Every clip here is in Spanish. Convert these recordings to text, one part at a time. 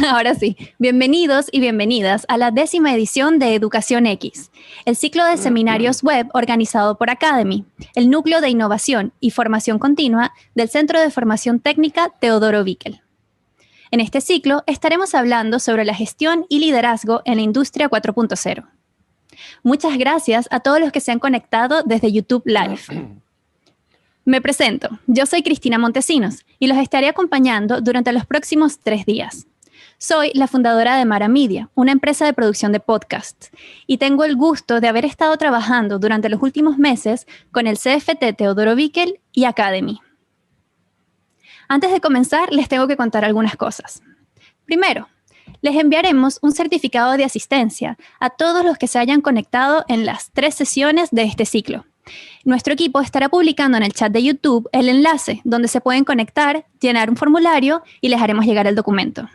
Ahora sí, bienvenidos y bienvenidas a la 10ª edición de Educación X, el ciclo de seminarios web organizado por Academy, el núcleo de innovación y formación continua del Centro de Formación Técnica Teodoro Bickel. En este ciclo estaremos hablando sobre la gestión y liderazgo en la industria 4.0. Muchas gracias a todos los que se han conectado desde YouTube Live. Me presento, yo soy Cristina Montesinos y los estaré acompañando durante los próximos 3 días. Soy la fundadora de Mara Media, una empresa de producción de podcasts, y tengo el gusto de haber estado trabajando durante los últimos meses con el CFT Teodoro Bickel y Academy. Antes de comenzar, les tengo que contar algunas cosas. Primero, les enviaremos un certificado de asistencia a todos los que se hayan conectado en las 3 sesiones de este ciclo. Nuestro equipo estará publicando en el chat de YouTube el enlace donde se pueden conectar, llenar un formulario y les haremos llegar el documento.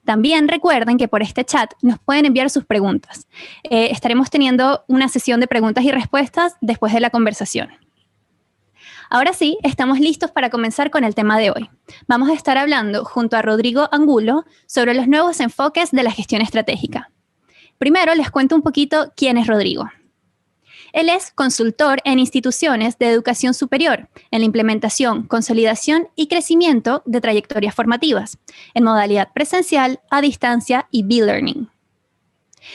También recuerden que por este chat nos pueden enviar sus preguntas. Estaremos teniendo una sesión de preguntas y respuestas después de la conversación. Ahora sí, estamos listos para comenzar con el tema de hoy. Vamos a estar hablando junto a Rodrigo Angulo sobre los nuevos enfoques de la gestión estratégica. Primero les cuento un poquito quién es Rodrigo. Él es consultor en instituciones de educación superior, en la implementación, consolidación y crecimiento de trayectorias formativas, en modalidad presencial, a distancia y B-Learning.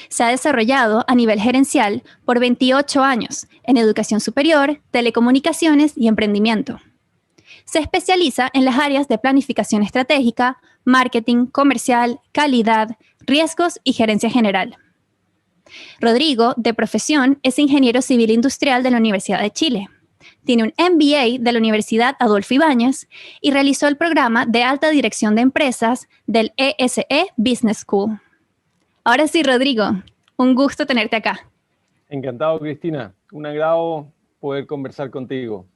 Se ha desarrollado a nivel gerencial por 28 años en educación superior, telecomunicaciones y emprendimiento. Se especializa en las áreas de planificación estratégica, marketing, comercial, calidad, riesgos y gerencia general. Rodrigo, de profesión, es ingeniero civil industrial de la Universidad de Chile. Tiene un MBA de la Universidad Adolfo Ibáñez y realizó el programa de alta dirección de empresas del ESE Business School. Ahora sí, Rodrigo, un gusto tenerte acá. Encantado, Cristina. Un agrado poder conversar contigo.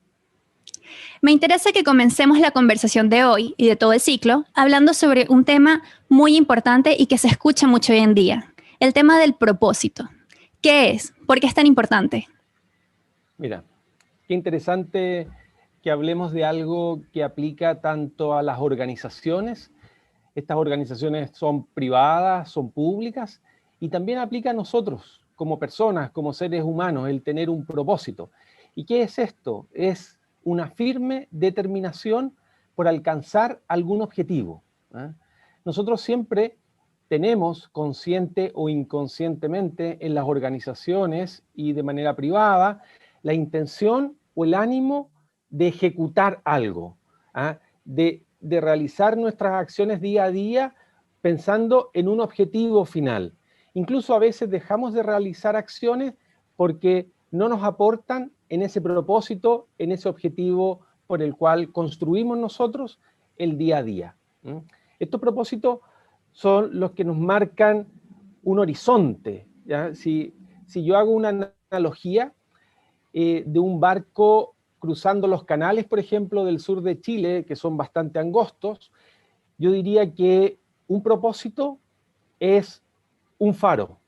Me interesa que comencemos la conversación de hoy y de todo el ciclo hablando sobre un tema muy importante y que se escucha mucho hoy en día. El tema del propósito. ¿Qué es? ¿Por qué es tan importante? Mira, qué interesante que hablemos de algo que aplica tanto a las organizaciones. Estas organizaciones son privadas, son públicas, y también aplica a nosotros como personas, como seres humanos, el tener un propósito. ¿Y qué es esto? Es una firme determinación por alcanzar algún objetivo. Nosotros siempre tenemos, consciente o inconscientemente, en las organizaciones y de manera privada, la intención o el ánimo de ejecutar algo, de realizar nuestras acciones día a día pensando en un objetivo final. Incluso a veces dejamos de realizar acciones porque no nos aportan en ese propósito, en ese objetivo por el cual construimos nosotros el día a día. Estos propósitos son los que nos marcan un horizonte, ¿ya? Si yo hago una analogía de un barco cruzando los canales, por ejemplo, del sur de Chile, que son bastante angostos, yo diría que un propósito es un faro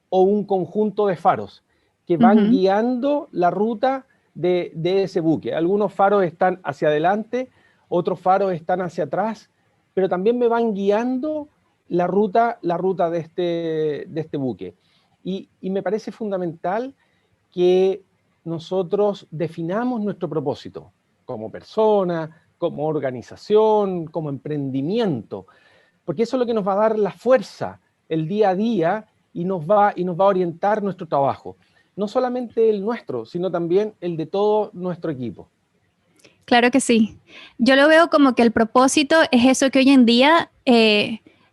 o un conjunto de faros que van guiando la ruta de ese buque. Algunos faros están hacia adelante, otros faros están hacia atrás, pero también me van guiando la ruta de este buque. Y me parece fundamental que nosotros definamos nuestro propósito como persona, como organización, como emprendimiento, porque eso es lo que nos va a dar la fuerza el día a día y nos va a orientar nuestro trabajo. No solamente el nuestro, sino también el de todo nuestro equipo. Claro que sí. Yo lo veo como que el propósito es eso que hoy en día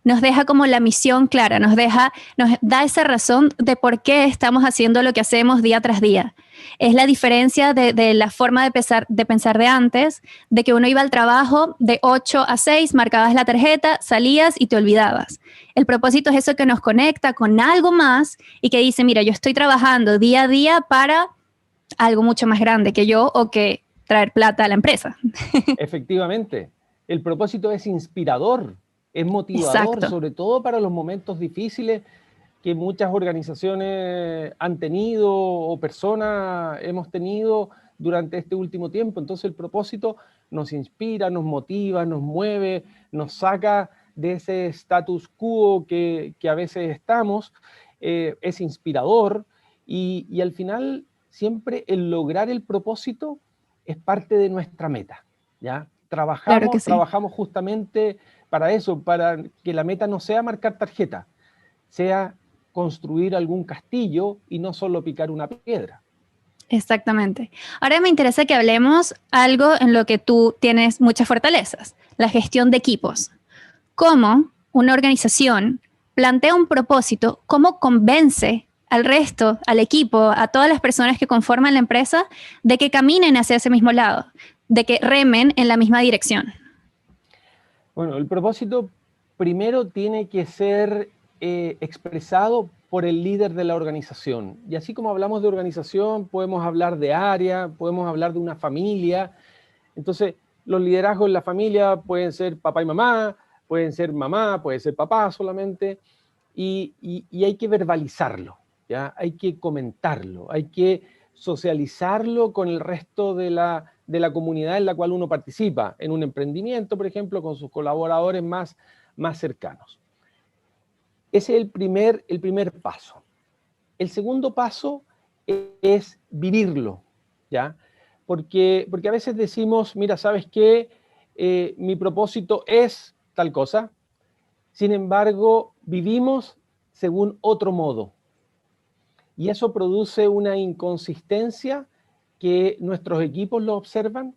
nos deja como la misión clara, nos da esa razón de por qué estamos haciendo lo que hacemos día tras día. Es la diferencia de la forma de pensar de antes, de que uno iba al trabajo de 8 a 6, marcabas la tarjeta, salías y te olvidabas. El propósito es eso que nos conecta con algo más y que dice, mira, yo estoy trabajando día a día para algo mucho más grande que yo o que traer plata a la empresa. Efectivamente, el propósito es inspirador, es motivador, Exacto. sobre todo para los momentos difíciles que muchas organizaciones han tenido o personas hemos tenido durante este último tiempo. Entonces el propósito nos inspira, nos motiva, nos mueve, nos saca de ese status quo que a veces estamos, es inspirador y al final siempre el lograr el propósito es parte de nuestra meta, ¿ya? Claro que sí. Trabajamos justamente para eso, para que la meta no sea marcar tarjeta, sea construir algún castillo y no solo picar una piedra. Exactamente. Ahora me interesa que hablemos algo en lo que tú tienes muchas fortalezas, la gestión de equipos. ¿Cómo una organización plantea un propósito? ¿Cómo convence al resto, al equipo, a todas las personas que conforman la empresa de que caminen hacia ese mismo lado, de que remen en la misma dirección? Bueno, el propósito primero tiene que ser expresado por el líder de la organización. Y así como hablamos de organización, podemos hablar de área, podemos hablar de una familia. Entonces, los liderazgos en la familia pueden ser papá y mamá, pueden ser mamá, puede ser papá solamente, y hay que verbalizarlo, ¿ya? Hay que comentarlo, hay que socializarlo con el resto de la comunidad en la cual uno participa, en un emprendimiento, por ejemplo, con sus colaboradores más cercanos. Ese es el primer paso. El segundo paso es vivirlo, ¿ya? Porque a veces decimos, mira, ¿sabes qué? Mi propósito es tal cosa. Sin embargo, vivimos según otro modo. Y eso produce una inconsistencia que nuestros equipos lo observan,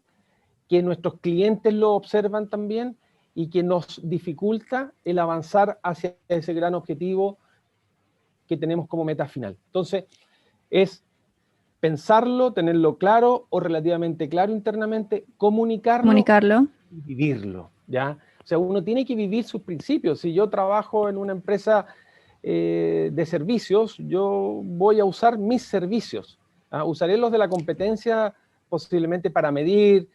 que nuestros clientes lo observan también y que nos dificulta el avanzar hacia ese gran objetivo que tenemos como meta final. Entonces, es pensarlo, tenerlo claro o relativamente claro internamente, comunicarlo Comunicarlo. y vivirlo, ¿ya? O sea, uno tiene que vivir sus principios. Si yo trabajo en una empresa de servicios, yo voy a usar mis servicios. ¿Ah? Usaré los de la competencia posiblemente para medir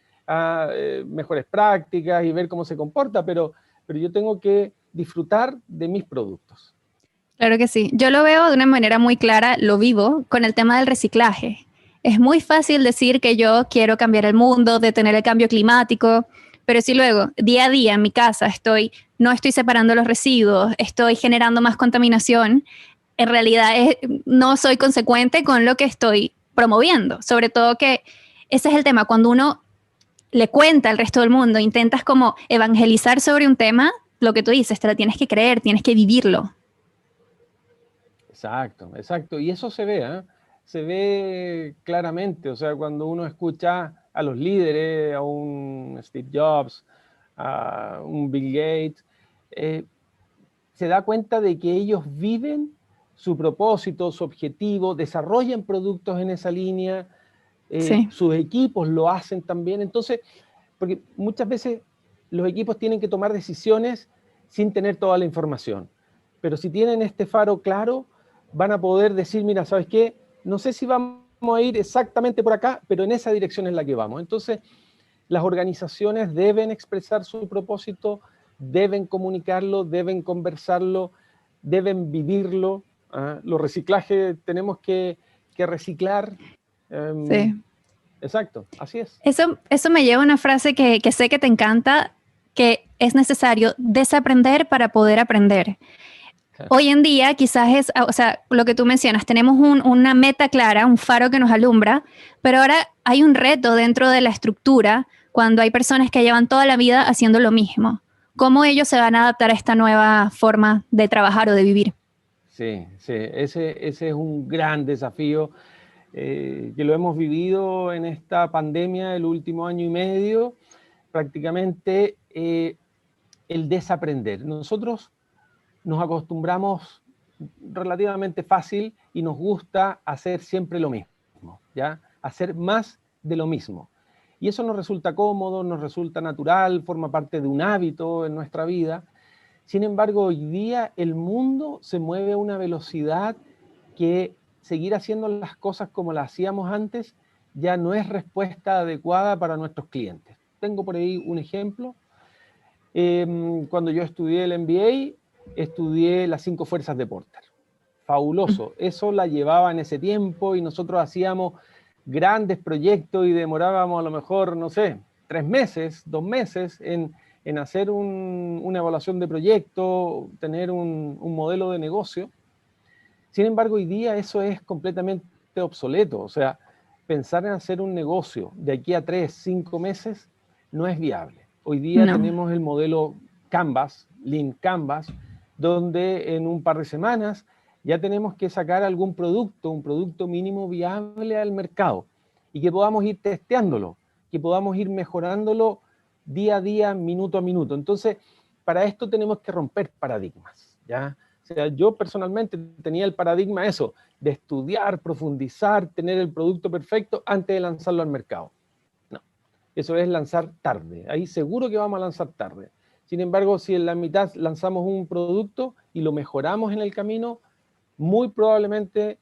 mejores prácticas y ver cómo se comporta, pero yo tengo que disfrutar de mis productos. Claro que sí. Yo lo veo de una manera muy clara, lo vivo con el tema del reciclaje. Es muy fácil decir que yo quiero cambiar el mundo, detener el cambio climático, pero si luego, día a día en mi casa, no estoy separando los residuos, estoy generando más contaminación, en realidad no soy consecuente con lo que estoy promoviendo. Sobre todo que ese es el tema, cuando uno le cuenta al resto del mundo, intentas como evangelizar sobre un tema, lo que tú dices, te lo tienes que creer, tienes que vivirlo. Exacto, exacto. Y eso se ve, ¿eh? Se ve claramente. O sea, cuando uno escucha a los líderes, a un Steve Jobs, a un Bill Gates, se da cuenta de que ellos viven su propósito, su objetivo, desarrollan productos en esa línea, Sí. sus equipos lo hacen también. Entonces, porque muchas veces los equipos tienen que tomar decisiones sin tener toda la información. Pero si tienen este faro claro, van a poder decir, mira, ¿sabes qué? No sé si vamos a ir exactamente por acá, pero en esa dirección es la que vamos. Entonces, las organizaciones deben expresar su propósito, deben comunicarlo, deben conversarlo, deben vivirlo. Los reciclajes tenemos que reciclar. Sí. Exacto, así es. Eso me lleva a una frase que sé que te encanta, que es necesario desaprender para poder aprender. Hoy en día quizás es, o sea, lo que tú mencionas, tenemos una meta clara, un faro que nos alumbra, pero ahora hay un reto dentro de la estructura cuando hay personas que llevan toda la vida haciendo lo mismo. ¿Cómo ellos se van a adaptar a esta nueva forma de trabajar o de vivir? Sí, sí, ese es un gran desafío que lo hemos vivido en esta pandemia el último año y medio, prácticamente el desaprender. Nosotros nos acostumbramos relativamente fácil y nos gusta hacer siempre lo mismo, ¿ya? Hacer más de lo mismo. Y eso nos resulta cómodo, nos resulta natural, forma parte de un hábito en nuestra vida. Sin embargo, hoy día el mundo se mueve a una velocidad que seguir haciendo las cosas como las hacíamos antes ya no es respuesta adecuada para nuestros clientes. Tengo por ahí un ejemplo. Cuando yo estudié el MBA, estudié las 5 fuerzas de Porter. Fabuloso. Eso la llevaba en ese tiempo y nosotros hacíamos grandes proyectos y demorábamos a lo mejor, no sé, 3 meses, 2 meses en en hacer una evaluación de proyecto, tener un modelo de negocio. Sin embargo, hoy día eso es completamente obsoleto. O sea, pensar en hacer un negocio de aquí a 3, 5 meses no es viable. Hoy día No. tenemos el modelo Canvas, Lean Canvas, donde en un par de semanas ya tenemos que sacar algún producto, un producto mínimo viable al mercado y que podamos ir testeándolo, que podamos ir mejorándolo día a día, minuto a minuto. Entonces, para esto tenemos que romper paradigmas, ¿ya? O sea, yo personalmente tenía el paradigma eso, de estudiar, profundizar, tener el producto perfecto antes de lanzarlo al mercado. No, eso es lanzar tarde. Ahí seguro que vamos a lanzar tarde. Sin embargo, si en la mitad lanzamos un producto y lo mejoramos en el camino, muy probablemente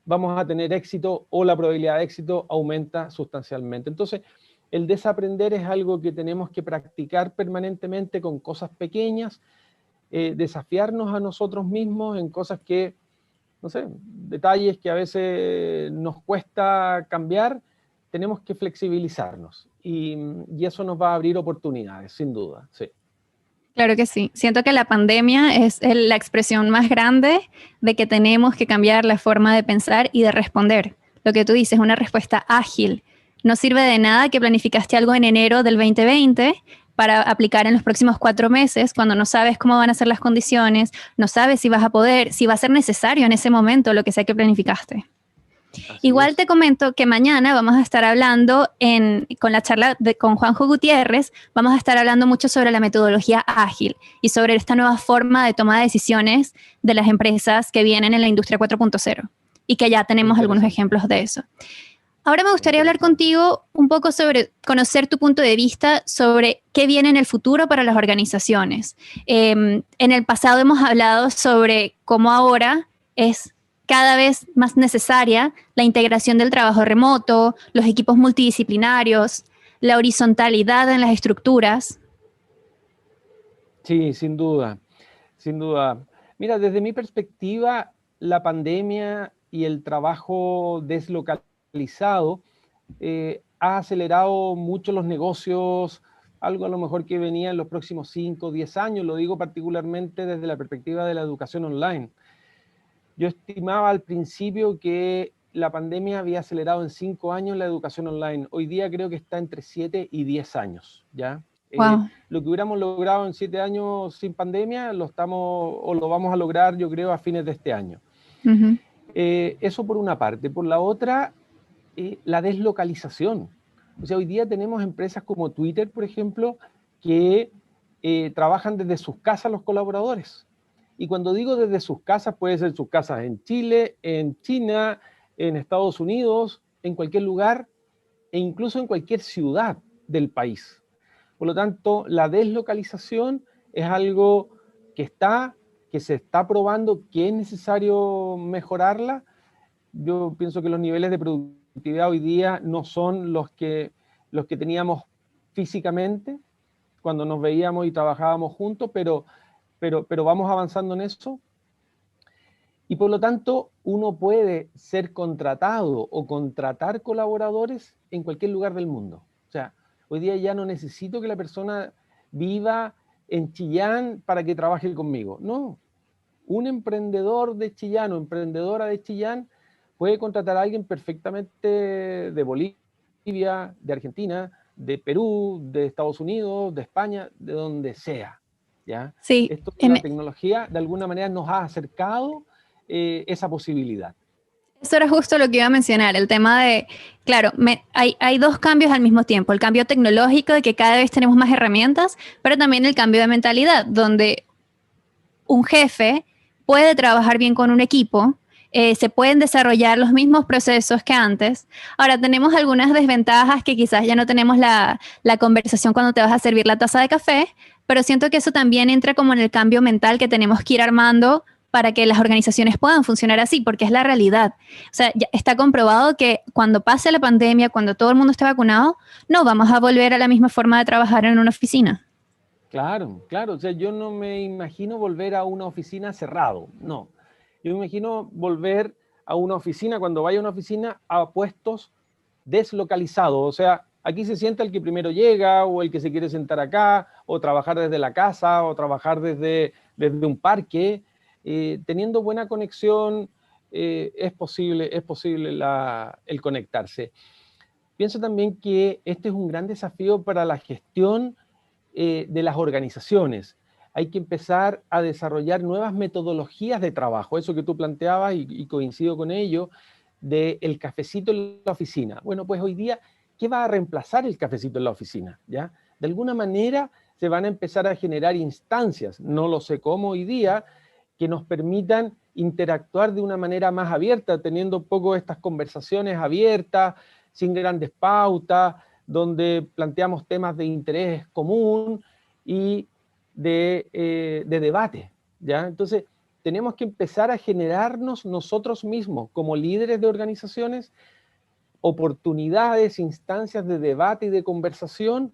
vamos a tener éxito o la probabilidad de éxito aumenta sustancialmente. Entonces, el desaprender es algo que tenemos que practicar permanentemente con cosas pequeñas, desafiarnos a nosotros mismos en cosas que, no sé, detalles que a veces nos cuesta cambiar, tenemos que flexibilizarnos y eso nos va a abrir oportunidades, sin duda, sí. Claro que sí. Siento que la pandemia es la expresión más grande de que tenemos que cambiar la forma de pensar y de responder. Lo que tú dices, una respuesta ágil. No sirve de nada que planificaste algo en enero del 2020 para aplicar en los próximos 4 meses, cuando no sabes cómo van a ser las condiciones, no sabes si vas a poder, si va a ser necesario en ese momento lo que sea que planificaste. Así Igual es. te comento que mañana vamos a estar hablando con la charla con Juanjo Gutiérrez, vamos a estar hablando mucho sobre la metodología ágil y sobre esta nueva forma de toma de decisiones de las empresas que vienen en la industria 4.0 y que ya tenemos algunos ejemplos de eso. Ahora me gustaría hablar contigo un poco sobre conocer tu punto de vista sobre qué viene en el futuro para las organizaciones. En el pasado hemos hablado sobre cómo ahora es cada vez más necesaria la integración del trabajo remoto, los equipos multidisciplinarios, la horizontalidad en las estructuras. Sí, sin duda, sin duda. Mira, desde mi perspectiva, la pandemia y el trabajo deslocalizado ha acelerado mucho los negocios, algo a lo mejor que venía en los próximos 5 o 10 años, lo digo particularmente desde la perspectiva de la educación online. Yo estimaba al principio que la pandemia había acelerado en 5 años la educación online. Hoy día creo que está entre 7 y 10 años, ¿ya? Wow. Lo que hubiéramos logrado en 7 años sin pandemia, lo vamos a lograr, yo creo, a fines de este año. Uh-huh. Eso por una parte. Por la otra, la deslocalización. O sea, hoy día tenemos empresas como Twitter, por ejemplo, que trabajan desde sus casas los colaboradores. Y cuando digo desde sus casas, puede ser sus casas en Chile, en China, en Estados Unidos, en cualquier lugar e incluso en cualquier ciudad del país. Por lo tanto, la deslocalización es algo que se está probando, que es necesario mejorarla. Yo pienso que los niveles de productividad hoy día no son los que teníamos físicamente cuando nos veíamos y trabajábamos juntos, pero vamos avanzando en eso. Y por lo tanto, uno puede ser contratado o contratar colaboradores en cualquier lugar del mundo. O sea, hoy día ya no necesito que la persona viva en Chillán para que trabaje conmigo. No, un emprendedor de Chillán o emprendedora de Chillán puede contratar a alguien perfectamente de Bolivia, de Argentina, de Perú, de Estados Unidos, de España, de donde sea, ¿ya? Sí, Esto de la tecnología de alguna manera nos ha acercado esa posibilidad. eso era justo lo que iba a mencionar, el tema de, claro, hay dos cambios al mismo tiempo, el cambio tecnológico de que cada vez tenemos más herramientas, pero también el cambio de mentalidad, donde un jefe puede trabajar bien con un equipo, se pueden desarrollar los mismos procesos que antes. Ahora, tenemos algunas desventajas que quizás ya no tenemos la conversación cuando te vas a servir la taza de café, pero siento que eso también entra como en el cambio mental que tenemos que ir armando para que las organizaciones puedan funcionar así, porque es la realidad. O sea, ya está comprobado que cuando pase la pandemia, cuando todo el mundo esté vacunado, no vamos a volver a la misma forma de trabajar en una oficina. Claro, claro. O sea, yo no me imagino volver a una oficina cerrado, no. Yo me imagino volver a una oficina, cuando vaya a una oficina, a puestos deslocalizados. O sea, aquí se sienta el que primero llega o el que se quiere sentar acá o trabajar desde la casa, o trabajar desde un parque. Teniendo buena conexión, es posible el conectarse. Pienso también que este es un gran desafío para la gestión de las organizaciones. Hay que empezar a desarrollar nuevas metodologías de trabajo, eso que tú planteabas y coincido con ello, del cafecito en la oficina. Bueno, pues hoy día, ¿qué va a reemplazar el cafecito en la oficina? ¿Ya? De alguna manera se van a empezar a generar instancias, no lo sé cómo hoy día, que nos permitan interactuar de una manera más abierta, teniendo un poco estas conversaciones abiertas, sin grandes pautas, donde planteamos temas de interés común y de debate, ¿ya? Entonces, tenemos que empezar a generarnos nosotros mismos, como líderes de organizaciones, oportunidades, instancias de debate y de conversación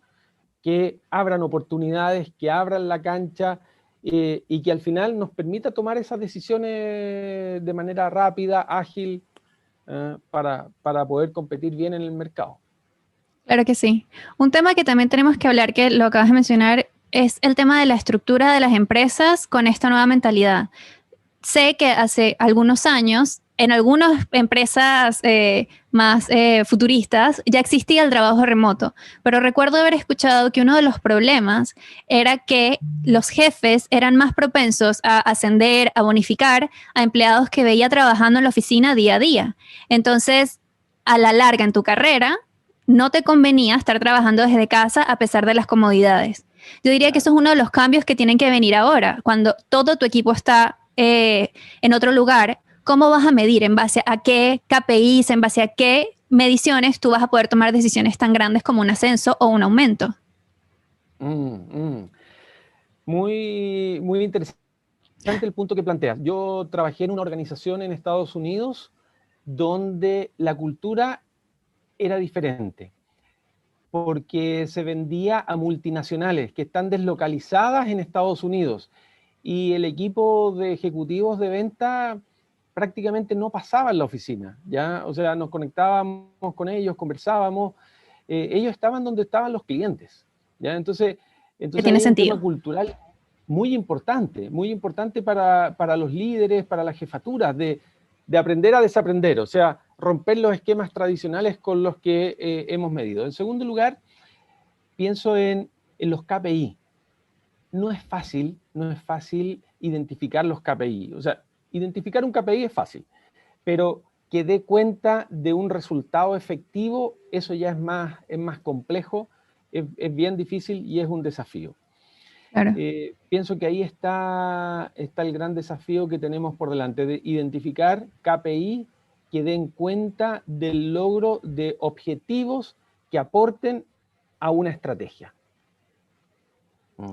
que abran oportunidades, que abran la cancha y que al final nos permita tomar esas decisiones de manera rápida, ágil, para poder competir bien en el mercado. Claro que sí. Un tema que también tenemos que hablar, que lo acabas de mencionar, es el tema de la estructura de las empresas con esta nueva mentalidad. Sé que hace algunos años, en algunas empresas más futuristas, ya existía el trabajo remoto, pero recuerdo haber escuchado que uno de los problemas era que los jefes eran más propensos a ascender, a bonificar a empleados que veía trabajando en la oficina día a día. Entonces, a la larga en tu carrera, no te convenía estar trabajando desde casa a pesar de las comodidades. Yo diría que eso es uno de los cambios que tienen que venir ahora, cuando todo tu equipo está en otro lugar. ¿Cómo vas a medir? ¿En base a qué KPIs, en base a qué mediciones tú vas a poder tomar decisiones tan grandes como un ascenso o un aumento? Muy, muy interesante el punto que planteas. Yo trabajé en una organización en Estados Unidos donde la cultura era diferente, porque se vendía a multinacionales que están deslocalizadas en Estados Unidos y el equipo de ejecutivos de venta prácticamente no pasaba en la oficina, ¿ya? O sea, nos conectábamos con ellos, conversábamos, ellos estaban donde estaban los clientes, ¿ya? Entonces Tiene hay un tema sentido. cultural muy importante para los líderes, para las jefaturas, de aprender a desaprender, o sea, romper los esquemas tradicionales con los que hemos medido. En segundo lugar, pienso en los KPI. No es fácil identificar los KPI. O sea, identificar un KPI es fácil, pero que dé cuenta de un resultado efectivo, eso ya es más complejo, es bien difícil y es un desafío. Claro. Pienso que ahí está el gran desafío que tenemos por delante, de identificar KPI que den cuenta del logro de objetivos que aporten a una estrategia.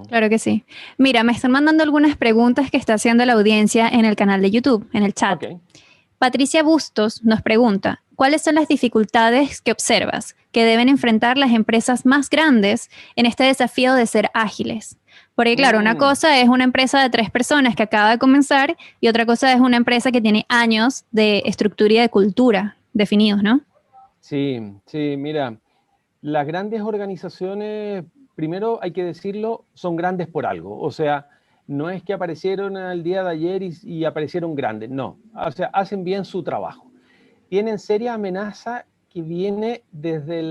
Claro que sí. Mira, me están mandando algunas preguntas que está haciendo la audiencia en el canal de YouTube, en el chat. Okay. Patricia Bustos nos pregunta, ¿cuáles son las dificultades que observas que deben enfrentar las empresas más grandes en este desafío de ser ágiles? Porque claro, una cosa es una empresa de 3 personas que acaba de comenzar y otra cosa es una empresa que tiene años de estructura y de cultura definidos, ¿no? Sí, mira, las grandes organizaciones, primero hay que decirlo, son grandes por algo. O sea, no es que aparecieron el día de ayer y aparecieron grandes, no. O sea, hacen bien su trabajo. Tienen seria amenaza que viene desde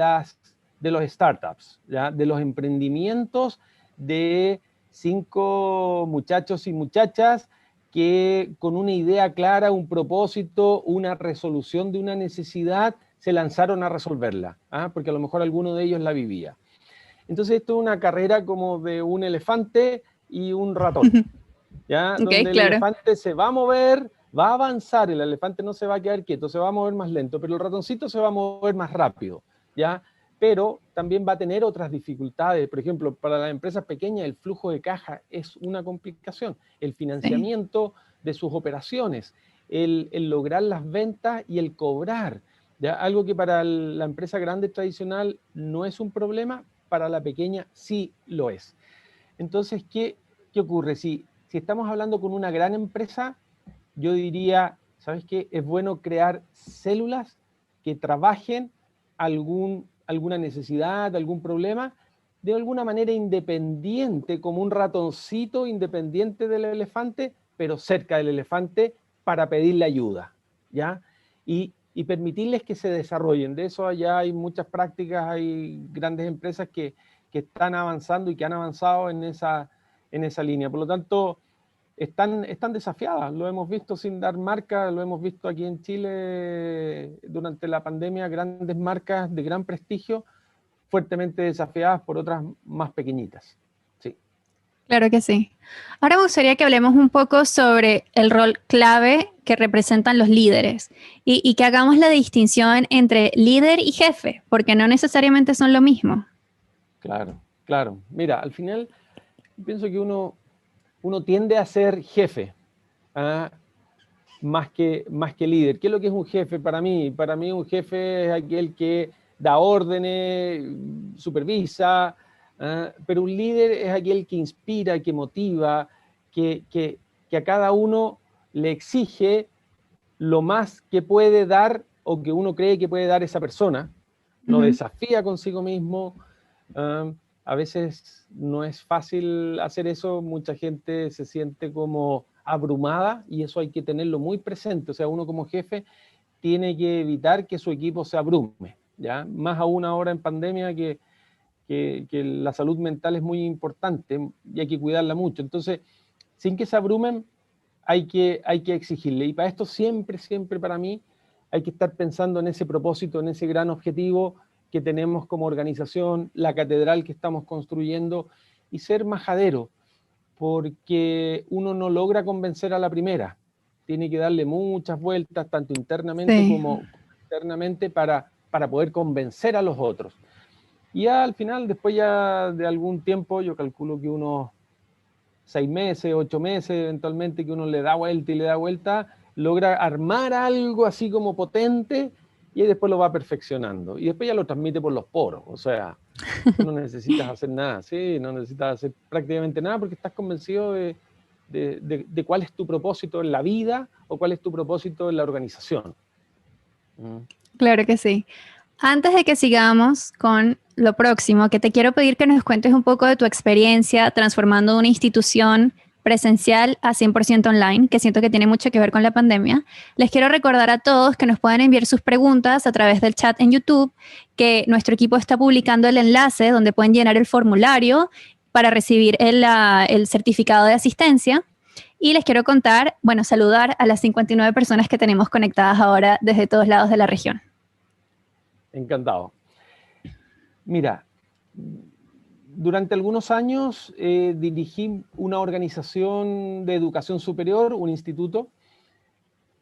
de los startups, ¿ya? De los emprendimientos de 5 muchachos y muchachas que con una idea clara, un propósito, una resolución de una necesidad, se lanzaron a resolverla, porque a lo mejor alguno de ellos la vivía. Entonces esto es una carrera como de un elefante y un ratón, ¿ya? Ok, Donde el claro. elefante se va a mover, va a avanzar, el elefante no se va a quedar quieto, se va a mover más lento, pero el ratoncito se va a mover más rápido, ¿ya? Pero también va a tener otras dificultades. Por ejemplo, para las empresas pequeñas el flujo de caja es una complicación, el financiamiento de sus operaciones, el lograr las ventas y el cobrar, ¿ya? Algo que para la empresa grande tradicional no es un problema, para la pequeña sí lo es. Entonces, ¿qué ocurre? Si estamos hablando con una gran empresa, yo diría, ¿sabes qué? Es bueno crear células que trabajen alguna necesidad, algún problema, de alguna manera independiente, como un ratoncito independiente del elefante, pero cerca del elefante para pedirle ayuda, ¿ya? Y permitirles que se desarrollen. De eso allá hay muchas prácticas, hay grandes empresas que están avanzando y que han avanzado en esa línea. Por lo tanto, están desafiadas, lo hemos visto sin dar marca, lo hemos visto aquí en Chile durante la pandemia, grandes marcas de gran prestigio, fuertemente desafiadas por otras más pequeñitas. Sí. Claro que sí. Ahora me gustaría que hablemos un poco sobre el rol clave que representan los líderes y que hagamos la distinción entre líder y jefe, porque no necesariamente son lo mismo. Claro, claro. Mira, al final pienso que uno tiende a ser jefe, ¿ah? más que líder. ¿Qué es lo que es un jefe para mí? Para mí un jefe es aquel que da órdenes, supervisa, pero un líder es aquel que inspira, que motiva, que a cada uno le exige lo más que puede dar o que uno cree que puede dar esa persona, lo desafía consigo mismo. A veces no es fácil hacer eso, mucha gente se siente como abrumada y eso hay que tenerlo muy presente. O sea, uno como jefe tiene que evitar que su equipo se abrume, ¿ya? Más aún ahora en pandemia que la salud mental es muy importante y hay que cuidarla mucho. Entonces, sin que se abrumen, hay que exigirle. Y para esto siempre para mí hay que estar pensando en ese propósito, en ese gran objetivo que tenemos como organización, la catedral que estamos construyendo, y ser majadero, porque uno no logra convencer a la primera. Tiene que darle muchas vueltas, tanto internamente como externamente, para poder convencer a los otros. Y ya al final, después ya de algún tiempo, yo calculo que unos 6 meses, 8 meses, eventualmente, que uno le da vuelta y le da vuelta, logra armar algo así como potente y después lo va perfeccionando. Y después ya lo transmite por los poros. O sea, tú no necesitas hacer nada, ¿sí? No necesitas hacer prácticamente nada porque estás convencido de cuál es tu propósito en la vida o cuál es tu propósito en la organización. Claro que sí. Antes de que sigamos con lo próximo, que te quiero pedir que nos cuentes un poco de tu experiencia transformando una institución presencial a 100% online, que siento que tiene mucho que ver con la pandemia. Les quiero recordar a todos que nos pueden enviar sus preguntas a través del chat en YouTube, que nuestro equipo está publicando el enlace donde pueden llenar el formulario para recibir el certificado de asistencia. Y les quiero contar, bueno, saludar a las 59 personas que tenemos conectadas ahora desde todos lados de la región. Encantado. Mira, durante algunos años dirigí una organización de educación superior, un instituto,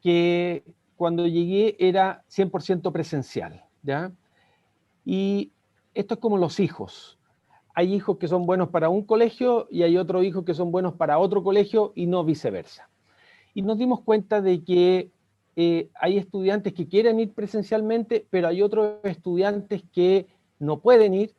que cuando llegué era 100% presencial, ¿ya? Y esto es como los hijos. Hay hijos que son buenos para un colegio y hay otros hijos que son buenos para otro colegio y no viceversa. Y nos dimos cuenta de que hay estudiantes que quieren ir presencialmente, pero hay otros estudiantes que no pueden ir,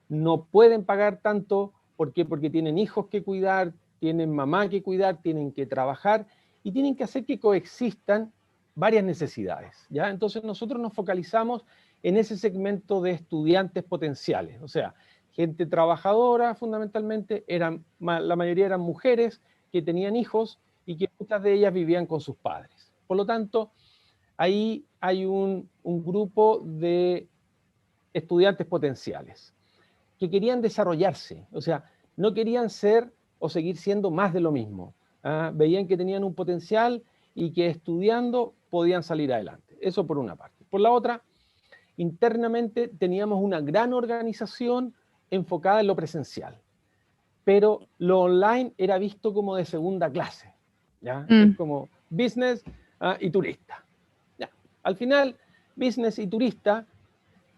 no pueden pagar tanto. ¿Por qué? Porque tienen hijos que cuidar, tienen mamá que cuidar, tienen que trabajar y tienen que hacer que coexistan varias necesidades, ¿ya? Entonces nosotros nos focalizamos en ese segmento de estudiantes potenciales, o sea, gente trabajadora fundamentalmente, la mayoría eran mujeres que tenían hijos y que muchas de ellas vivían con sus padres. Por lo tanto, ahí hay un grupo de estudiantes potenciales que querían desarrollarse, o sea, no querían ser o seguir siendo más de lo mismo. Veían que tenían un potencial y que estudiando podían salir adelante. Eso por una parte. Por la otra, internamente teníamos una gran organización enfocada en lo presencial, pero lo online era visto como de segunda clase, ¿ya? Es como business y turista. ¿Ya? Al final, business y turista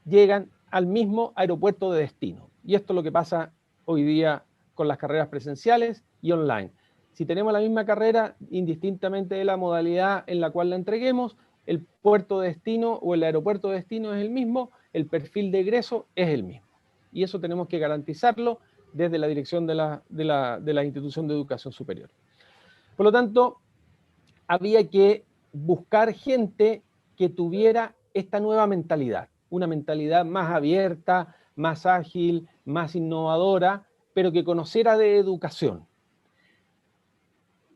llegan al mismo aeropuerto de destino. Y esto es lo que pasa hoy día con las carreras presenciales y online. Si tenemos la misma carrera, indistintamente de la modalidad en la cual la entreguemos, el puerto de destino o el aeropuerto de destino es el mismo, el perfil de egreso es el mismo. Y eso tenemos que garantizarlo desde la dirección de la institución de educación superior. Por lo tanto, había que buscar gente que tuviera esta nueva mentalidad, una mentalidad más abierta, más ágil, más innovadora, pero que conociera de educación.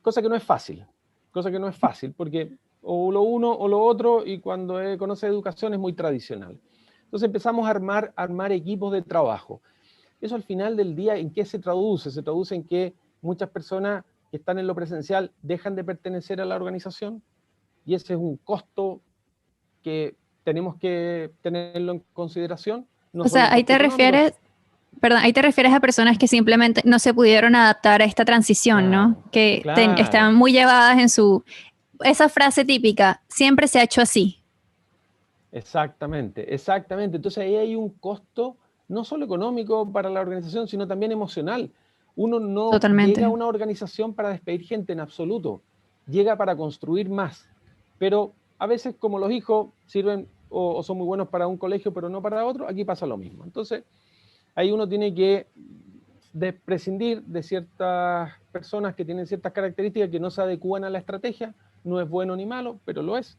Cosa que no es fácil, porque o lo uno o lo otro, y cuando conoce educación es muy tradicional. Entonces empezamos a armar equipos de trabajo. Eso al final del día, ¿en qué se traduce? Se traduce en que muchas personas que están en lo presencial dejan de pertenecer a la organización, y ese es un costo que tenemos que tenerlo en consideración. No O solo sea, un ahí costo te económico. refieres, perdón, ahí te refieres a personas que simplemente no se pudieron adaptar a esta transición, ¿no? Claro, Que estaban claro. muy llevadas en esa frase típica, siempre se ha hecho así. Exactamente, exactamente. Entonces ahí hay un costo no solo económico para la organización, sino también emocional. Uno no llega a Totalmente. una organización para despedir gente en absoluto, llega para construir más. Pero a veces, como los hijos sirven o son muy buenos para un colegio, pero no para otro, aquí pasa lo mismo. Entonces ahí uno tiene que prescindir de ciertas personas que tienen ciertas características que no se adecúan a la estrategia. No es bueno ni malo, pero lo es.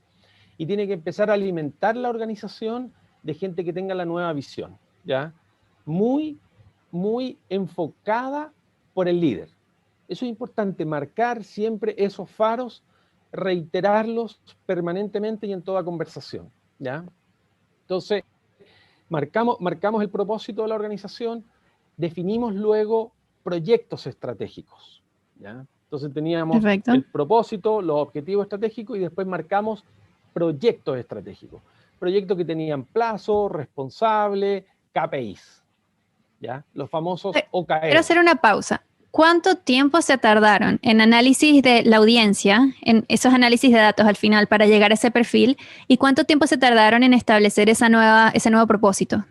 Y tiene que empezar a alimentar la organización de gente que tenga la nueva visión, ¿ya? Muy, muy enfocada por el líder. Eso es importante, marcar siempre esos faros, reiterarlos permanentemente y en toda conversación, ¿ya? Entonces, marcamos el propósito de la organización, definimos luego proyectos estratégicos, ¿ya? Entonces teníamos Perfecto. el propósito, los objetivos estratégicos y después marcamos proyectos estratégicos. Proyectos que tenían plazo, responsable, KPIs, ¿ya? Los famosos Quiero hacer OKRs. una pausa. ¿Cuánto tiempo se tardaron en análisis de la audiencia, en esos análisis de datos al final para llegar a ese perfil? ¿Y cuánto tiempo se tardaron en establecer ese nuevo propósito?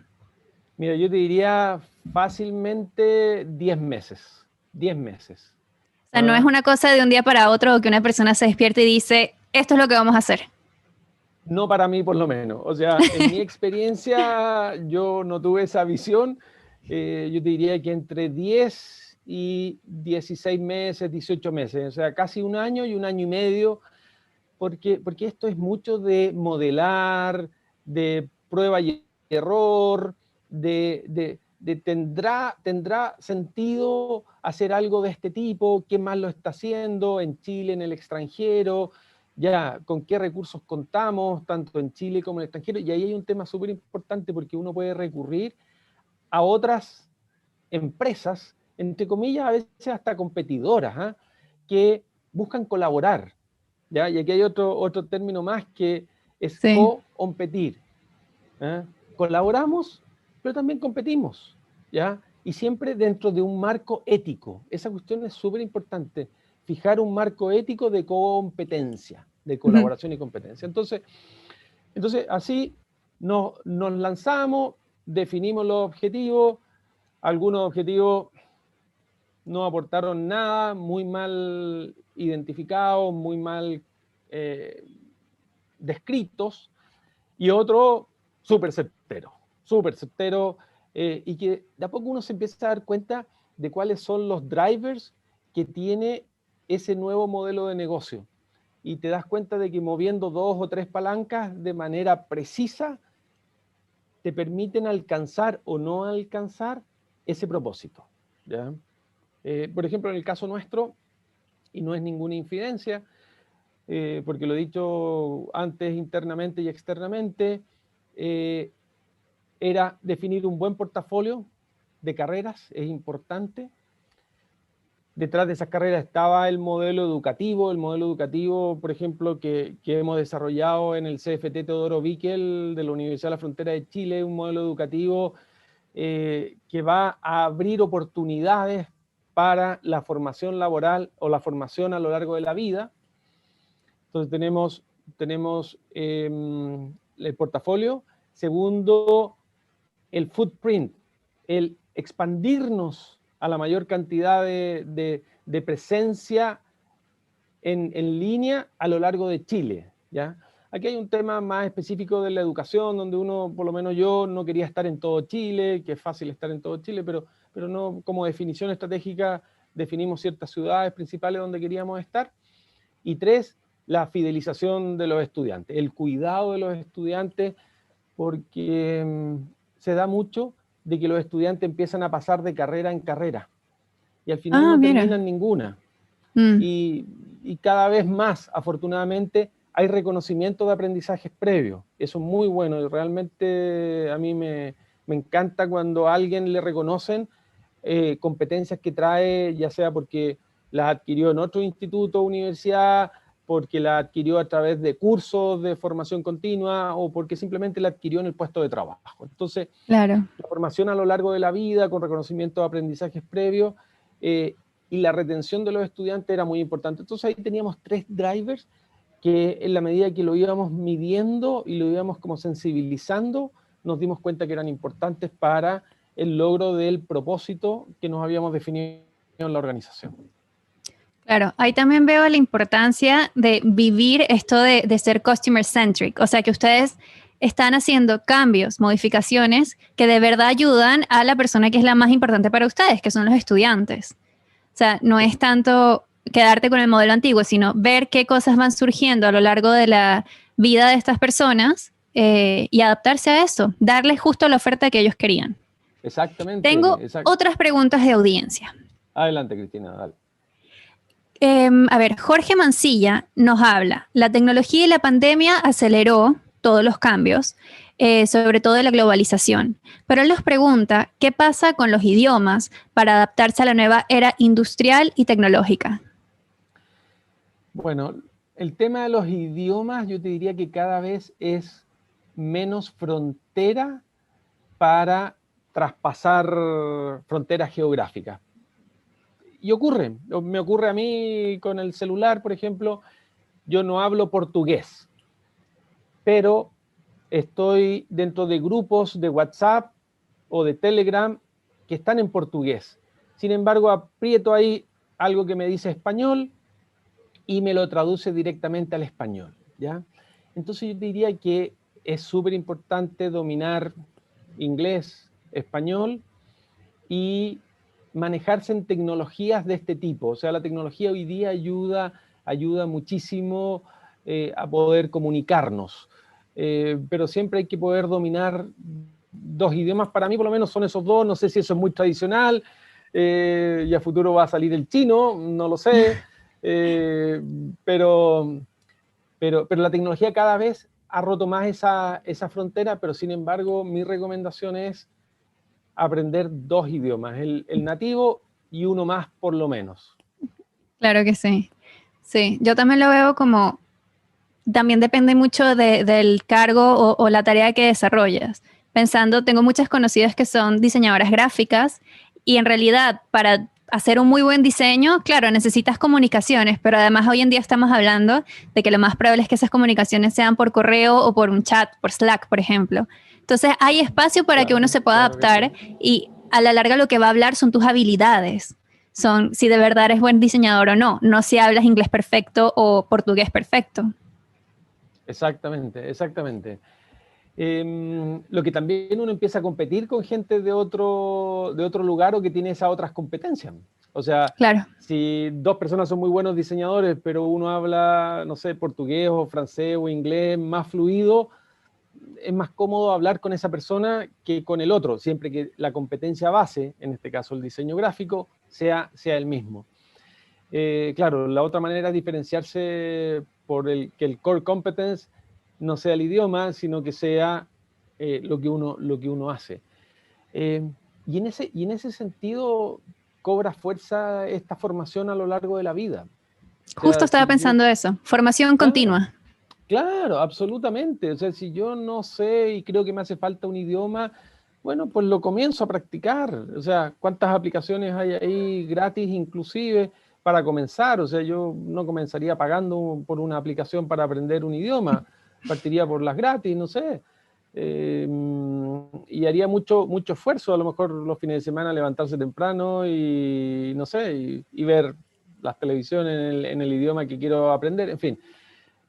Mira, yo te diría fácilmente 10 meses. 10 meses. O sea, no es ¿Ah? una cosa de un día para otro que una persona se despierte y dice, esto es lo que vamos a hacer. No para mí, por lo menos. O sea, en mi experiencia, yo no tuve esa visión. Yo te diría que entre 10 y 16 meses, 18 meses, o sea, casi un año y un año y medio, porque esto es mucho de modelar, de prueba y error, tendrá sentido hacer algo de este tipo, quién más lo está haciendo en Chile, en el extranjero, ya con qué recursos contamos, tanto en Chile como en el extranjero, y ahí hay un tema súper importante porque uno puede recurrir a otras empresas, entre comillas, a veces hasta competidoras, ¿eh? Que buscan colaborar, ¿ya? Y aquí hay otro término más que es Sí. competir. ¿Eh? Colaboramos, pero también competimos, ¿ya? Y siempre dentro de un marco ético. Esa cuestión es súper importante, fijar un marco ético de competencia, de Ujú. colaboración y competencia. Entonces así nos lanzamos, definimos los objetivos, algunos objetivos no aportaron nada, muy mal identificados, muy mal eh, descritos, y otro súper certero, y que de a poco uno se empieza a dar cuenta de cuáles son los drivers que tiene ese nuevo modelo de negocio. Y te das cuenta de que moviendo 2 o 3 palancas de manera precisa te permiten alcanzar o no alcanzar ese propósito, ¿ya? Por ejemplo, en el caso nuestro, y no es ninguna infidencia, porque lo he dicho antes internamente y externamente, eh, era definir un buen portafolio de carreras, es importante. Detrás de esas carreras estaba el modelo educativo, por ejemplo, que hemos desarrollado en el CFT Teodoro Bickel de la Universidad de la Frontera de Chile, un modelo educativo que va a abrir oportunidades para la formación laboral o la formación a lo largo de la vida. Entonces tenemos el portafolio. Segundo, el footprint, el expandirnos a la mayor cantidad de presencia en línea a lo largo de Chile, ¿ya? Aquí hay un tema más específico de la educación, donde uno, por lo menos yo, no quería estar en todo Chile, que es fácil estar en todo Chile, pero no, como definición estratégica definimos ciertas ciudades principales donde queríamos estar. Y 3, la fidelización de los estudiantes, el cuidado de los estudiantes, porque se da mucho de que los estudiantes empiezan a pasar de carrera en carrera y al final no Mira. terminan ninguna. Mm. Y cada vez más, afortunadamente, hay reconocimiento de aprendizajes previos. Eso es muy bueno y realmente a mí me encanta cuando a alguien le reconocen competencias que trae, ya sea porque las adquirió en otro instituto o universidad, porque la adquirió a través de cursos de formación continua o porque simplemente la adquirió en el puesto de trabajo. Entonces, Claro. la formación a lo largo de la vida con reconocimiento de aprendizajes previos y la retención de los estudiantes era muy importante. Entonces ahí teníamos 3 drivers que en la medida que lo íbamos midiendo y lo íbamos como sensibilizando, nos dimos cuenta que eran importantes para el logro del propósito que nos habíamos definido en la organización. Claro, ahí también veo la importancia de vivir esto de ser customer centric, o sea, que ustedes están haciendo cambios, modificaciones que de verdad ayudan a la persona que es la más importante para ustedes, que son los estudiantes. O sea, no es tanto quedarte con el modelo antiguo, sino ver qué cosas van surgiendo a lo largo de la vida de estas personas y adaptarse a eso, darles justo la oferta que ellos querían. Tengo Exactamente. otras preguntas de audiencia. Adelante, Cristina, dale. A ver, Jorge Mancilla nos habla. La tecnología y la pandemia aceleró todos los cambios, sobre todo de la globalización. Pero él nos pregunta, ¿qué pasa con los idiomas para adaptarse a la nueva era industrial y tecnológica? Bueno, el tema de los idiomas yo te diría que cada vez es menos frontera para traspasar fronteras geográficas. Y me ocurre a mí con el celular, por ejemplo, yo no hablo portugués, pero estoy dentro de grupos de WhatsApp o de Telegram que están en portugués. Sin embargo, aprieto ahí algo que me dice español y me lo traduce directamente al español, ¿ya? Entonces yo diría que es súper importante dominar inglés, español y manejarse en tecnologías de este tipo. O sea, la tecnología hoy día ayuda muchísimo a poder comunicarnos, pero siempre hay que poder dominar 2 idiomas. Para mí por lo menos son esos 2, no sé si eso es muy tradicional, y a futuro va a salir el chino, no lo sé, pero la tecnología cada vez ha roto más esa frontera, pero sin embargo mi recomendación es aprender 2 idiomas, el nativo y uno más por lo menos. Claro que sí. Sí, yo también lo veo como, también depende mucho del cargo o la tarea que desarrollas. Pensando, tengo muchas conocidas que son diseñadoras gráficas y en realidad para hacer un muy buen diseño, claro, necesitas comunicaciones, pero además hoy en día estamos hablando de que lo más probable es que esas comunicaciones sean por correo o por un chat, por Slack, por ejemplo. Entonces hay espacio para que uno se pueda adaptar y a la larga lo que va a hablar son tus habilidades. Son si de verdad eres buen diseñador o no, no si hablas inglés perfecto o portugués perfecto. Exactamente, exactamente. Lo que también uno empieza a competir con gente de otro lugar o que tiene esas otras competencias. O sea, Claro. si 2 personas son muy buenos diseñadores, pero uno habla, no sé, portugués o francés o inglés más fluido, es más cómodo hablar con esa persona que con el otro, siempre que la competencia base, en este caso el diseño gráfico, sea el mismo. Claro, la otra manera es diferenciarse por que el core competence no sea el idioma, sino que sea lo que uno hace. Y en ese sentido cobra fuerza esta formación a lo largo de la vida. O Justo sea, estaba si yo, pensando eso. Formación claro, continua. claro, absolutamente. O sea, si yo no sé y creo que me hace falta un idioma, bueno, pues lo comienzo a practicar. O sea, ¿cuántas aplicaciones hay ahí gratis inclusive para comenzar? O sea, yo no comenzaría pagando por una aplicación para aprender un idioma, partiría por las gratis, no sé. Y haría mucho esfuerzo, a lo mejor los fines de semana levantarse temprano y no sé, y ver las televisiones en el idioma que quiero aprender, en fin.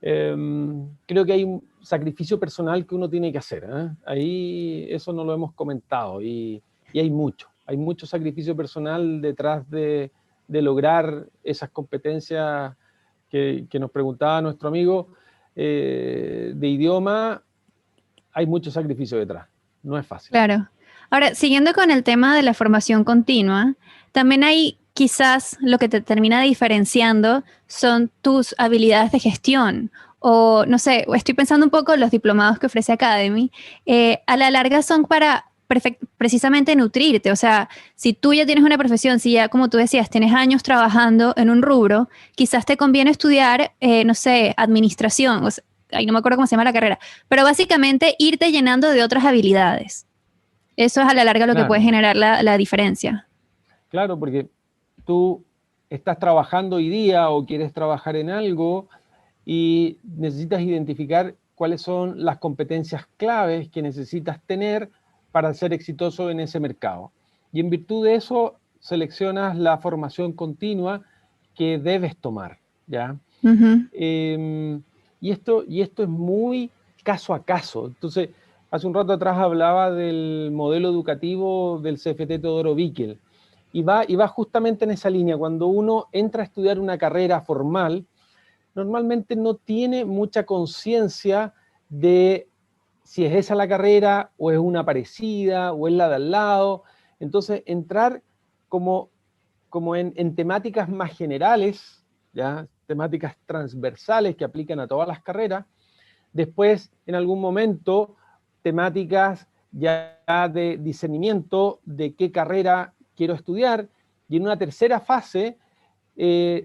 Creo que hay un sacrificio personal que uno tiene que hacer. Ahí eso no lo hemos comentado y hay mucho sacrificio personal detrás de lograr esas competencias que nos preguntaba nuestro amigo de idioma. Hay mucho sacrificio detrás, no es fácil. Claro. Ahora, siguiendo con el tema de la formación continua, también hay quizás lo que te termina diferenciando son tus habilidades de gestión. O no sé, estoy pensando un poco en los diplomados que ofrece Academy. A la larga son para precisamente nutrirte. O sea, si tú ya tienes una profesión, si ya, como tú decías, tienes años trabajando en un rubro, quizás te conviene estudiar, no sé, administración. O sea, ay, no me acuerdo cómo se llama la carrera, pero básicamente irte llenando de otras habilidades. Eso es a la larga lo que puede Claro, generar la diferencia. claro, porque tú estás trabajando hoy día o quieres trabajar en algo y necesitas identificar cuáles son las competencias claves que necesitas tener para ser exitoso en ese mercado. Y en virtud de eso, seleccionas la formación continua que debes tomar, ¿ya? Ujú. Y esto es muy caso a caso. Entonces, hace un rato atrás hablaba del modelo educativo del CFT Teodoro Bickel, y va justamente en esa línea. Cuando uno entra a estudiar una carrera formal, normalmente no tiene mucha conciencia de si es esa la carrera o es una parecida o es la de al lado. Entonces, entrar como, como en temáticas más generales, ¿ya? Temáticas transversales que aplican a todas las carreras. Después, en algún momento, temáticas ya de discernimiento de qué carrera quiero estudiar. Y en una tercera fase,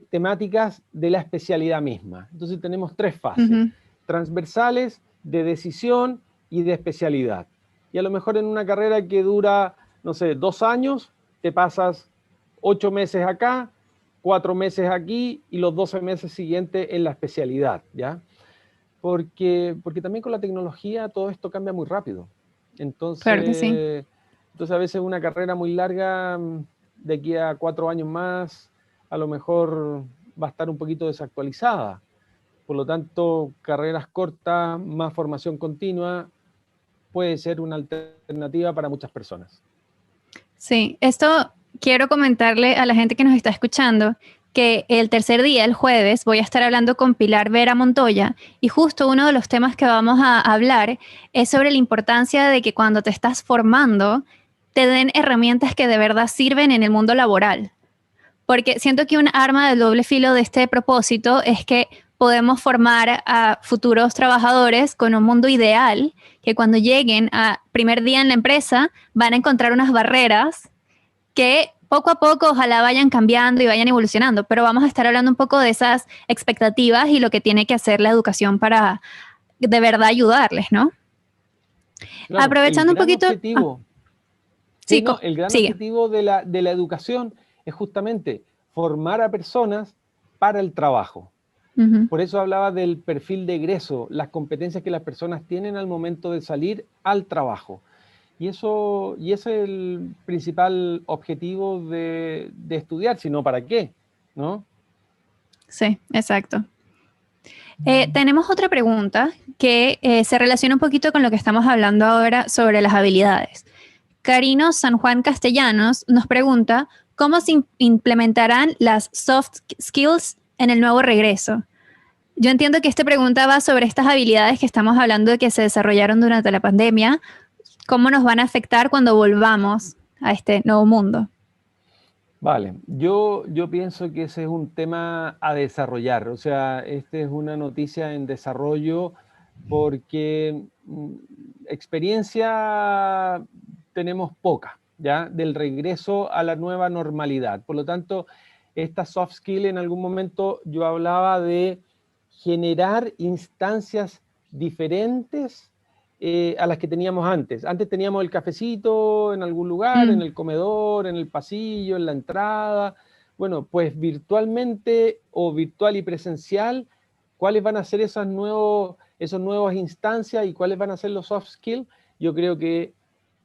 temáticas de la especialidad misma. Entonces tenemos tres fases: Ujú. transversales, de decisión y de especialidad. Y a lo mejor en una carrera que dura, no sé, 2 años, te pasas 8 meses acá, 4 meses aquí y los 12 meses siguientes en la especialidad, ¿ya? Porque también con la tecnología todo esto cambia muy rápido. Claro que sí. Entonces a veces una carrera muy larga, de aquí a 4 años más, a lo mejor va a estar un poquito desactualizada. Por lo tanto, carreras cortas, más formación continua, puede ser una alternativa para muchas personas. Sí, esto quiero comentarle a la gente que nos está escuchando que el tercer día, el jueves, voy a estar hablando con Pilar Vera Montoya y justo uno de los temas que vamos a hablar es sobre la importancia de que cuando te estás formando te den herramientas que de verdad sirven en el mundo laboral. Porque siento que un arma del doble filo de este propósito es que podemos formar a futuros trabajadores con un mundo ideal, que cuando lleguen a primer día en la empresa van a encontrar unas barreras que poco a poco ojalá vayan cambiando y vayan evolucionando, pero vamos a estar hablando un poco de esas expectativas y lo que tiene que hacer la educación para de verdad ayudarles, ¿no? Claro, el Aprovechando un gran poquito, objetivo, sí, sí, no, el gran sigue. objetivo de la educación es justamente formar a personas para el trabajo. Ujú. Por eso hablaba del perfil de egreso, las competencias que las personas tienen al momento de salir al trabajo. Y ese es el principal objetivo de estudiar, si no, ¿para qué? ¿No? Sí, exacto. Tenemos otra pregunta que se relaciona un poquito con lo que estamos hablando ahora sobre las habilidades. Carino San Juan Castellanos nos pregunta cómo se implementarán las soft skills en el nuevo regreso. Yo entiendo que esta pregunta va sobre estas habilidades que estamos hablando de que se desarrollaron durante la pandemia, cómo nos van a afectar cuando volvamos a este nuevo mundo. Vale, yo pienso que ese es un tema a desarrollar. O sea, esta es una noticia en desarrollo porque experiencia tenemos poca, ¿ya? Del regreso a la nueva normalidad. Por lo tanto, esta soft skill, en algún momento yo hablaba de generar instancias diferentes a las que teníamos antes. Antes teníamos el cafecito en algún lugar, en Mm, el comedor, en el pasillo, en la entrada. Bueno, pues virtualmente o virtual y presencial, ¿cuáles van a ser esos nuevos instancias y cuáles van a ser los soft skills? Yo creo que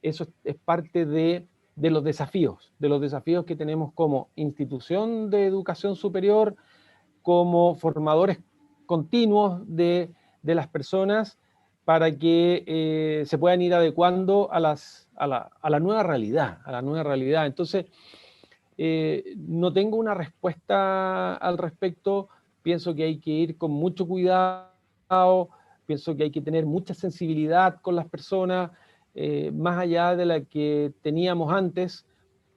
eso es parte de los desafíos que tenemos como institución de educación superior, como formadores continuos de las personas para que se puedan ir adecuando a la nueva realidad, a la nueva realidad. Entonces, no tengo una respuesta al respecto. Pienso que hay que ir con mucho cuidado, pienso que hay que tener mucha sensibilidad con las personas, más allá de la que teníamos antes,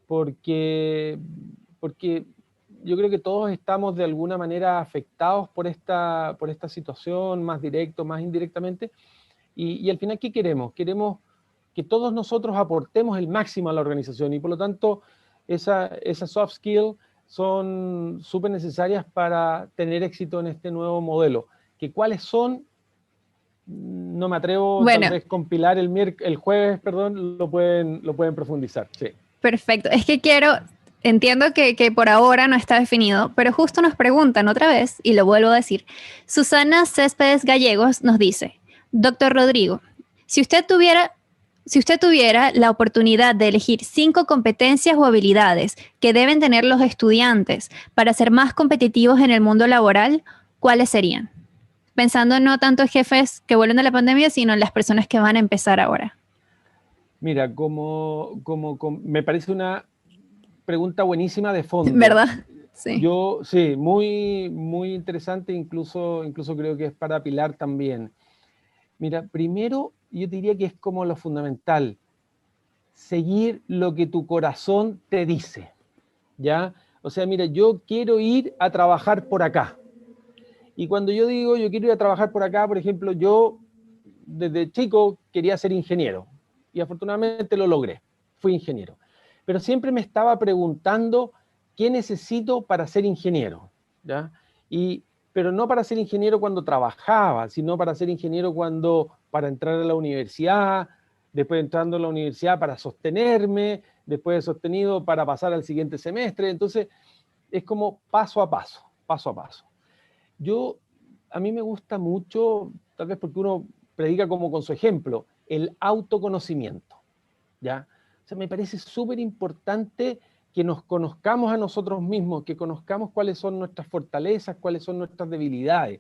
porque yo creo que todos estamos de alguna manera afectados por esta situación, más directo, más indirectamente, y al final, ¿qué queremos? Queremos que todos nosotros aportemos el máximo a la organización, y por lo tanto, esas soft skills son súper necesarias para tener éxito en este nuevo modelo. ¿Que cuáles son? No me atrevo, tal Bueno, vez compilar el jueves, perdón, lo pueden profundizar, sí. perfecto. Es que entiendo que por ahora no está definido, pero justo nos preguntan otra vez, y lo vuelvo a decir. Susana Céspedes Gallegos nos dice, doctor Rodrigo, si usted tuviera la oportunidad de elegir 5 competencias o habilidades que deben tener los estudiantes para ser más competitivos en el mundo laboral, ¿cuáles serían? Pensando no tanto en jefes que vuelven de la pandemia, sino en las personas que van a empezar ahora. Mira, me parece una pregunta buenísima de fondo. ¿Verdad? Sí. Sí, muy, muy interesante, incluso creo que es para Pilar también. Mira, primero yo diría que es como lo fundamental, seguir lo que tu corazón te dice, ¿ya? O sea, mira, yo quiero ir a trabajar por acá. Y cuando yo digo yo quiero ir a trabajar por acá, por ejemplo, yo desde chico quería ser ingeniero y afortunadamente lo logré, fui ingeniero. Pero siempre me estaba preguntando qué necesito para ser ingeniero, ¿ya? Pero no para ser ingeniero cuando trabajaba, sino para ser ingeniero para entrar a la universidad, después entrando a la universidad para sostenerme, después de sostenido para pasar al siguiente semestre. Entonces, es como paso a paso, paso a paso. A mí me gusta mucho, tal vez porque uno predica como con su ejemplo, el autoconocimiento, ¿ya? O sea, me parece súper importante que nos conozcamos a nosotros mismos, que conozcamos cuáles son nuestras fortalezas, cuáles son nuestras debilidades,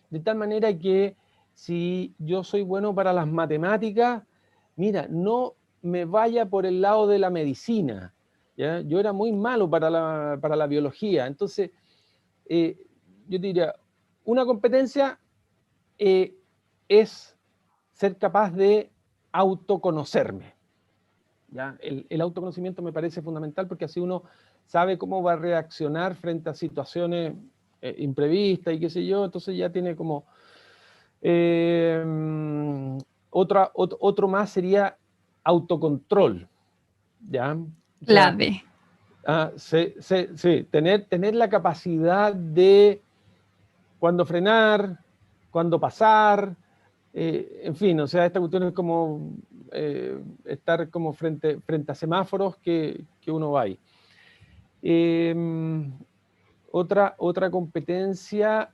de tal manera que si yo soy bueno para las matemáticas, mira, no me vaya por el lado de la medicina, ¿ya? Yo era muy malo para la biología, entonces yo diría, una competencia es ser capaz de autoconocerme, ¿ya? El autoconocimiento me parece fundamental porque así uno sabe cómo va a reaccionar frente a situaciones imprevistas y qué sé yo, entonces ya tiene como... otro más sería autocontrol, ¿ya? O sea, Clave. sí, tener la capacidad de cuándo frenar, cuándo pasar, en fin, o sea, esta cuestión es como estar como frente a semáforos que uno va ahí. Otra competencia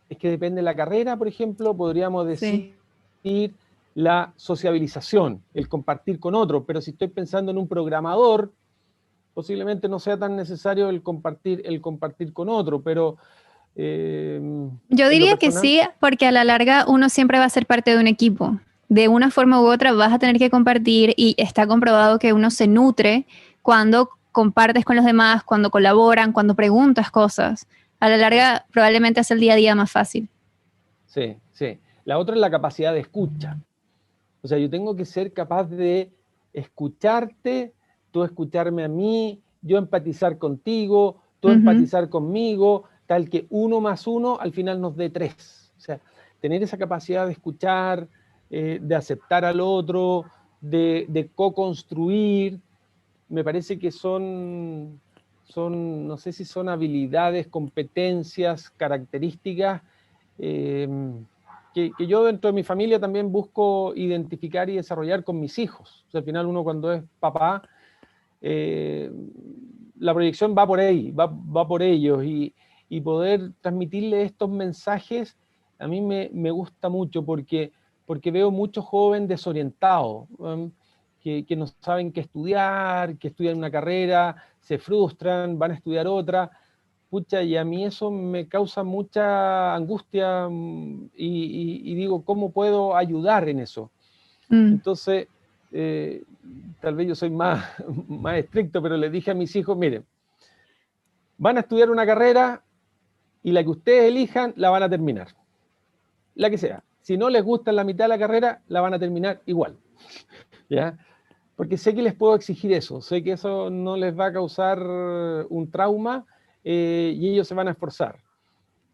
es que depende de la carrera, por ejemplo, podríamos Sí. decir la sociabilización, el compartir con otros, pero si estoy pensando en un programador, posiblemente no sea tan necesario el compartir con otro, pero Yo en lo diría que personal, sí, porque a la larga uno siempre va a ser parte de un equipo. De una forma u otra vas a tener que compartir y está comprobado que uno se nutre cuando compartes con los demás, cuando colaboran, cuando preguntas cosas. A la larga probablemente hace el día a día más fácil. sí, sí. La otra es la capacidad de escucha. O sea, yo tengo que ser capaz de escucharte, tú escucharme a mí, yo empatizar contigo, tú Ujú. empatizar conmigo, tal que 1 más 1 al final nos dé 3. O sea, tener esa capacidad de escuchar, de aceptar al otro, de co-construir, me parece que no sé si son habilidades, competencias, características eh, que yo dentro de mi familia también busco identificar y desarrollar con mis hijos. O sea, al final uno cuando es papá, eh, la proyección va por ahí, va por ellos y poder transmitirle estos mensajes a mí me gusta mucho porque veo mucho joven desorientado, que no saben qué estudiar, que estudian una carrera, se frustran, van a estudiar otra. Pucha, y a mí eso me causa mucha angustia y digo, ¿cómo puedo ayudar en eso? Mm. Entonces, eh, tal vez yo soy más estricto, pero les dije a mis hijos, miren, van a estudiar una carrera y la que ustedes elijan la van a terminar, la que sea. Si no les gusta en la mitad de la carrera, la van a terminar igual. ¿ya? Porque sé que les puedo exigir eso, sé que eso no les va a causar un trauma y ellos se van a esforzar.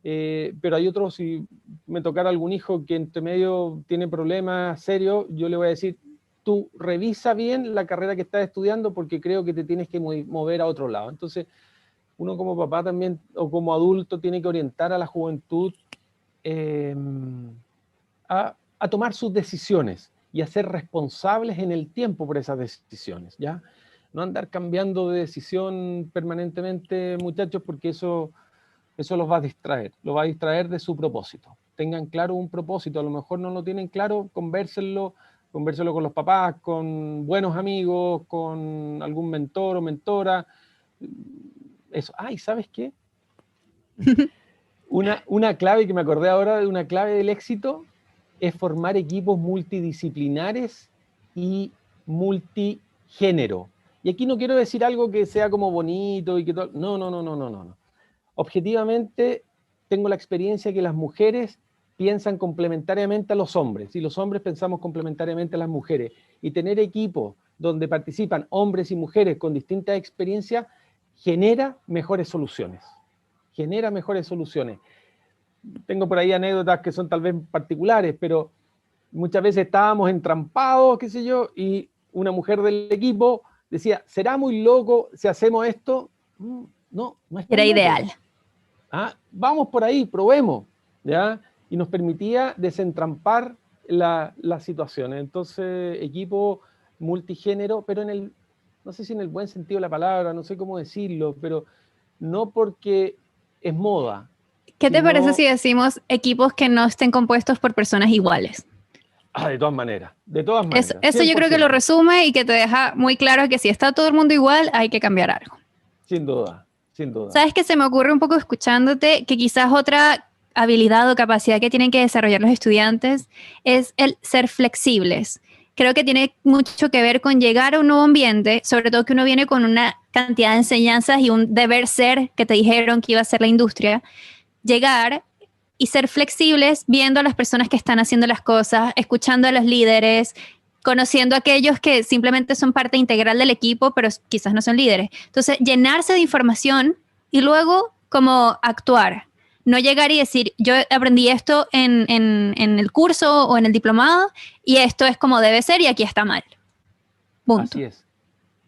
Pero hay otros, si me tocara algún hijo que entre medio tiene problemas serios, yo le voy a decir, tú revisa bien la carrera que estás estudiando porque creo que te tienes que mover a otro lado. Entonces, uno como papá también, o como adulto, tiene que orientar a la juventud a tomar sus decisiones y a ser responsables en el tiempo por esas decisiones, ¿ya? No andar cambiando de decisión permanentemente, muchachos, porque eso los va a distraer de su propósito. Tengan claro un propósito, a lo mejor no lo tienen claro, convérselo con los papás, con buenos amigos, con algún mentor o mentora. Eso. Ay, ¿sabes qué? Una clave que me acordé ahora de una clave del éxito es formar equipos multidisciplinares y multigénero. Y aquí no quiero decir algo que sea como bonito y que todo. No. Objetivamente, tengo la experiencia que las mujeres piensan complementariamente a los hombres y los hombres pensamos complementariamente a las mujeres. Y tener equipos donde participan hombres y mujeres con distintas experiencias genera mejores soluciones. Genera mejores soluciones. Tengo por ahí anécdotas que son tal vez particulares, pero muchas veces estábamos entrampados, qué sé yo, y una mujer del equipo decía, ¿será muy loco si hacemos esto? No es tan Era loco. ideal. Vamos por ahí, probemos, ¿ya? Y nos permitía desentrampar la situación. Entonces, equipo multigénero, pero no sé si en el buen sentido de la palabra, no sé cómo decirlo, pero no porque es moda. ¿Qué te parece si decimos equipos que no estén compuestos por personas iguales? De todas maneras, de todas maneras. Eso yo creo que lo resume y que te deja muy claro que si está todo el mundo igual, hay que cambiar algo. Sin duda, sin duda. ¿Sabes qué se me ocurre un poco escuchándote? Que quizás otra habilidad o capacidad que tienen que desarrollar los estudiantes es el ser flexibles. Creo que tiene mucho que ver con llegar a un nuevo ambiente, sobre todo que uno viene con una cantidad de enseñanzas y un deber ser que te dijeron que iba a ser la industria. Llegar y ser flexibles viendo a las personas que están haciendo las cosas, escuchando a los líderes, conociendo a aquellos que simplemente son parte integral del equipo, pero quizás no son líderes. Entonces, llenarse de información y luego como actuar. No llegar y decir, yo aprendí esto en el curso o en el diplomado y esto es como debe ser y aquí está mal. Punto. Así es.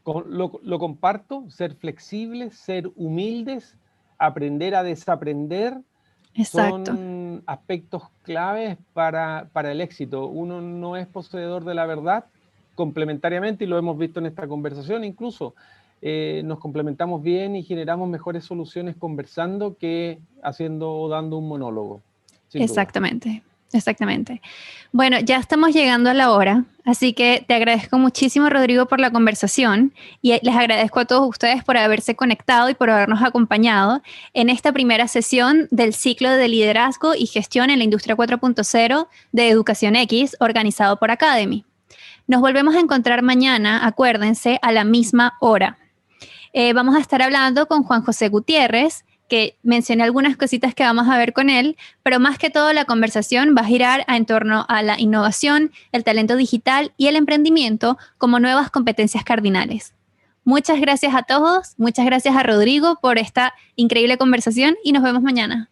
Lo comparto, ser flexibles, ser humildes, aprender a desaprender. Exacto. Son aspectos claves para el éxito. Uno no es poseedor de la verdad, complementariamente, y lo hemos visto en esta conversación incluso, nos complementamos bien y generamos mejores soluciones conversando que haciendo o dando un monólogo. Exactamente. Exactamente. Bueno, ya estamos llegando a la hora, así que te agradezco muchísimo, Rodrigo, por la conversación y les agradezco a todos ustedes por haberse conectado y por habernos acompañado en esta primera sesión del ciclo de liderazgo y gestión en la industria 4.0 de Educación X, organizado por Academy. Nos volvemos a encontrar mañana, acuérdense, a la misma hora. Vamos a estar hablando con Juan José Gutiérrez, que mencioné algunas cositas que vamos a ver con él, pero más que todo la conversación va a girar en torno a la innovación, el talento digital y el emprendimiento como nuevas competencias cardinales. Muchas gracias a todos, muchas gracias a Rodrigo por esta increíble conversación y nos vemos mañana.